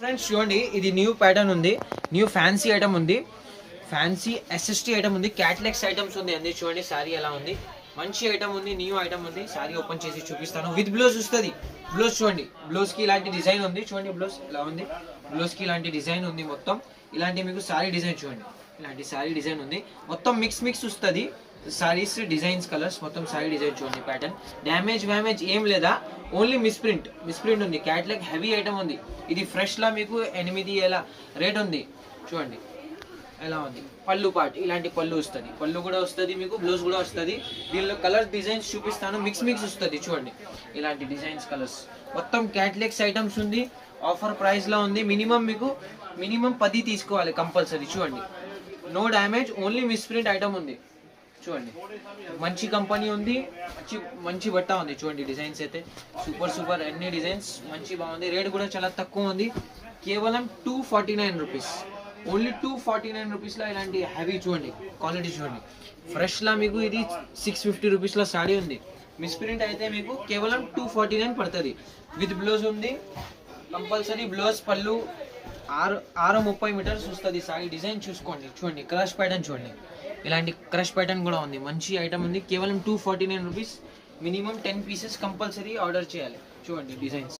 Friends చూడండి, ఇది new pattern ఉంది, న్యూ ఫ్యాన్సీ ఐటమ్ ఉంది, ఫ్యాన్సీ ఎస్ఎస్టీ ఐటమ్ ఉంది, క్యాట్లాక్స్ ఐటమ్స్ ఉంది అన్ని. చూడండి సారీ ఎలా ఉంది, మంచి ఐటమ్ ఉంది, న్యూ ఐటమ్ ఉంది. సారీ ఓపెన్ చేసి చూపిస్తాను. విత్ బ్లౌజ్ వస్తుంది. బ్లౌజ్ చూడండి, బ్లౌజ్ కి ఇలాంటి డిజైన్ ఉంది. చూడండి బ్లౌజ్ ఎలా ఉంది, బ్లౌజ్ కి ఇలాంటి డిజైన్ ఉంది. మొత్తం ఇలాంటి మీకు సారీ డిజైన్ చూడండి, ఇలాంటి సారీ డిజైన్ ఉంది. మొత్తం మిక్స్ వస్తుంది సారీస్, డిజైన్స్, కలర్స్, మొత్తం సారీ డిజైన్ చూడండి. ప్యాటర్న్ డ్యామేజ్ ఏం లేదా, ఓన్లీ మిస్ ప్రింట్ ఉంది. క్యాట్లాగ్ హెవీ ఐటమ్ ఉంది. ఇది ఫ్రెష్ లా మీకు 8,000 రేట్ ఉంది. చూడండి ఎలా ఉంది. పళ్ళు పార్ట్ ఇలాంటి పళ్ళు వస్తుంది, పళ్ళు కూడా వస్తుంది మీకు, బ్లౌజ్ కూడా వస్తుంది. దీనిలో కలర్స్ డిజైన్స్ చూపిస్తాను, మిక్స్ వస్తుంది. చూడండి ఇలాంటి డిజైన్స్, కలర్స్, మొత్తం క్యాట్లాగ్స్ ఐటమ్స్ ఉంది. ఆఫర్ ప్రైస్ లో ఉంది. మినిమం 10 తీసుకోవాలి కంపల్సరీ. చూడండి no damage, only misprint item ఉంది. చూడండి మంచి కంపెనీ ఉంది, మంచి బట్ట ఉంది. చూడండి డిజైన్స్ అయితే సూపర్ అన్ని డిజైన్స్ మంచి బాగుంది. రేట్ కూడా చాలా తక్కువ ఉంది, కేవలం 249 రూపీస్. ఓన్లీ 249 రూపీస్లో ఇలాంటి హ్యావీ చూడండి, క్వాలిటీ చూడండి. ఫ్రెష్లా మీకు ఇది 650 రూపీస్లో సాడీ ఉంది. మిస్ ప్రింట్ అయితే మీకు కేవలం 249 పడుతుంది. విత్ బ్లౌజ్ ఉంది కంపల్సరీ. బ్లౌజ్ పళ్ళు 630 మీటర్స్ వస్తుంది. సారీ డిజైన్ చూసుకోండి. చూడండి క్రష్ ప్యాటర్న్ చూడండి, ఇలాంటి క్రష్ ప్యాటర్న్ కూడా ఉంది. మంచి ఐటమ్ ఉంది. కేవలం 249 rupees. Minimum 10 pieces compulsory order చేయాలి. చూడండి డిజైన్స్.